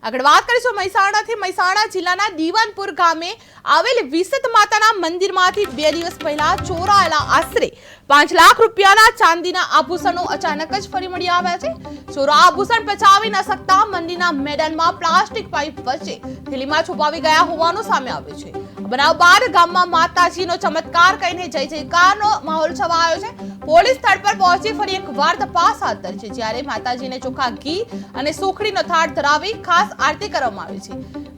આગળ વાત કરીશું મહેસાણાથી। મહેસાણા જિલ્લાના દીવાનપુર ગામે આવેલ વિસત માતાના મંદિરમાંથી 2 દિવસ પહેલા ચોરાયેલા આશરે 5 લાખ રૂપિયાના ચાંદીના આભૂષણો અચાનક જ ફરી મળી આવ્યા છે। ચોરો આભૂષણ બચાવી ન શકતા મંદિરના મેદાનમાં પ્લાસ્ટિક પાઇપ વચ્ચે થેલીમાં છુપાવી ગયા હોવાનું સામે આવ્યું છે। બનાવ બાદ ગામમાં માતાજીનો ચમત્કાર કહીને જય જયકારનો માહોલ છવાયો છે। પોલીસ સ્થળ પર પહોંચી ફરી એકવાર તપાસ હાથ ધરી છે, જ્યારે માતાજીને ચોખા ઘી અને સુખડીનો થાળ ધરાવી ખાસ આરતી કરવામાં આવી છે।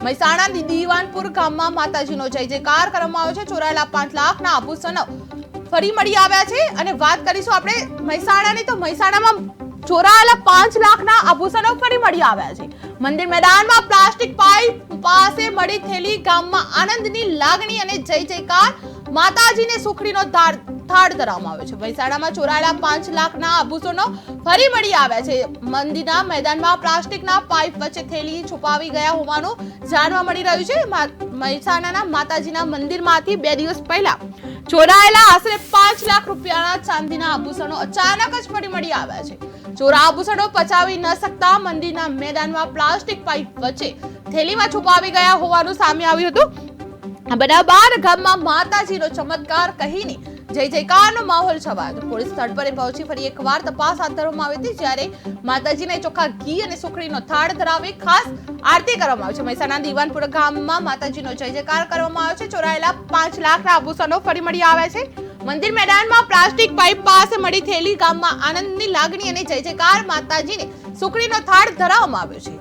મહેસાણા દીવાનપુર ગામમાં માતાજીનો જય જયકાર કરવામાં આવ્યો છે। ચોરાયેલા 5 લાખના આભૂષણો ફરી મળી આવ્યા છે અને વાત કરીશું આપણે મહેસાણાની, તો મહેસાણામાં ચોરાયેલા 5 લાખના આભૂષણો ફરી મળી આવ્યા છે। મંદિર મેદાનમાં પ્લાસ્ટિક પાઇપ પાસે મળી થેલી, ગામમાં આનંદની લાગણી અને જય જયકાર, માતાજીને સુખડીનો થાળ ધરવામાં આવ્યો છે। મહેસાણામાં ચોરાયેલા 5 લાખના આભૂષણો ફરી મળી આવ્યા છે। મંદિરના મેદાનમાં પ્લાસ્ટિકના પાઇપ વચ્ચે થેલી છુપાવી ગયા હોવાનું જાણવા મળી રહ્યું છે। મહેસાણાના માતાજીના મંદિરમાંથી 2 દિવસ પહેલા ચોરાયેલા આશરે 5 લાખ રૂપિયાના ચાંદીના આભૂષણો અચાનક જ ફરી મળી આવ્યા છે। ચોરા આભૂષણો પચાવી ન શકતા મંદિરના મેદાનમાં પ્લાસ્ટિક પાઇપ વચ્ચે થેલીમાં છુપાવી ગયા હોવાનું સામે આવ્યું હતું। બનાવ બાદ ગામમાં માતાજીનો ચમત્કાર કહીને જય જયકારનો માહોલ છવાયો હતો। પોલીસ સ્થળ પર પહોંચી ફરી એકવાર તપાસ હાથ ધરવામાં આવી હતી, જ્યારે માતાજીને ચોખા ઘી અને સુખડીનો થાળ ધરાવી ખાસ આરતી કરવામાં આવી છે। મહેસાણા દીવાનપુર ગામમાં માતાજીનો જય જયકાર કરવામાં આવ્યો છે। ચોરાયેલા 5 લાખના આભૂષણો ફરી મળી આવ્યા છે। મંદિર મેદાનમાં પ્લાસ્ટિક પાઇપ પાસે મળી થેલી, ગામમાં આનંદની લાગણી અને જય જયકાર, માતાજીને સુખડીનો થાળ ધરાવવામાં આવ્યો છે।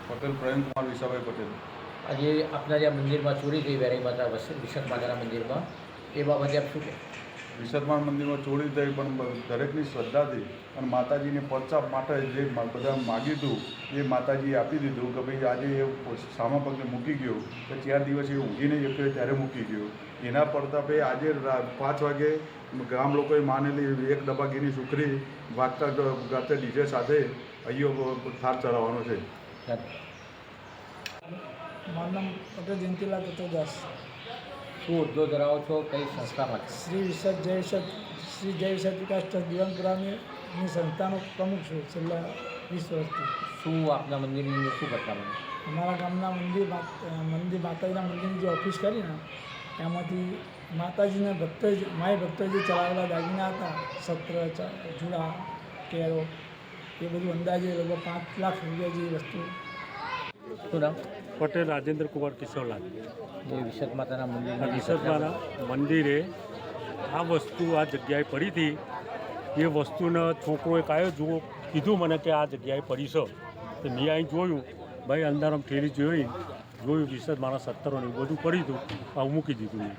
પટેલ પ્રેમકુમાર વિશાભાઈ પટેલ। આજે આપના જે મંદિરમાં ચોરી થઈ વેરાઈ માતા વિસત માતાના મંદિરમાં, એ બાબતે આપ શું કહે? વિસતમાન મંદિરમાં ચોરી થઈ, પણ દરેકની શ્રદ્ધાથી અને માતાજીને પચાવ માટે જે બધા માગ્યું હતું એ માતાજીએ આપી દીધું કે ભાઈ આજે એ સામા પગને મૂકી ગયો તો 4 દિવસ એ ઊંઘીને જતો ત્યારે મૂકી ગયો। એના પ્રતાપે આજે 5 વાગે ગામ લોકોએ માનેલી 1 ડબ્બા ઘીની સુખડી વાગતા ગાતે ડીજે સાથે અહીંયો થાળ ચડાવવાનો છે। મારું નામ પટેલ જયંતિલાલ ચતુર્દાસ। શું હોદ્દો ધરાવો છો, કઈ સંસ્થામાં? શ્રી જય વિસત વિકાસ ટ્રસ્ટ દીવાનપુરાની સંસ્થાનો પ્રમુખ છું છેલ્લા 20 વર્ષથી। શું આપના મંદિરની અંદર શું ઘટના બની? અમારા ગામના મંદિર માતાજીના મંદિરની જે ઓફિસ કરી ને એમાંથી માતાજીના માય ભક્તોએ જે ચલાવેલા દાગીના હતા, સત્ર, જુડા, કેરો, એ બધું અંદાજે લગભગ 5 લાખ રૂપિયા જેવી વસ્તુ। શું નામ? પટેલ રાજેન્દ્ર કુમાર કિશોરલાલ। જે વિસત માતાના વિસતમાના મંદિરે આ વસ્તુ આ જગ્યાએ પડી હતી। એ વસ્તુને છોકરો એક આવ્યો, જુઓ, કીધું મને કે આ જગ્યાએ પડી છે, તો મેં અહીં જોયું, ભાઈ અંદર આમ થેલી જોયું વિસતમાના સત્તરોને એવું બધું પડી હતું, આ મૂકી દીધું મેં।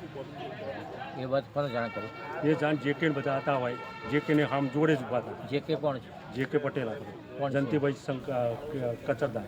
એ વાત કોને જાણ કરી? એ જાણ જે કે બધા હતા હોય, જે કે આમ જોડે જ ઊભા હતા। જે કે કોણ છે? જે કે પટેલ હતા, જયંતિભાઈ કચરદાર।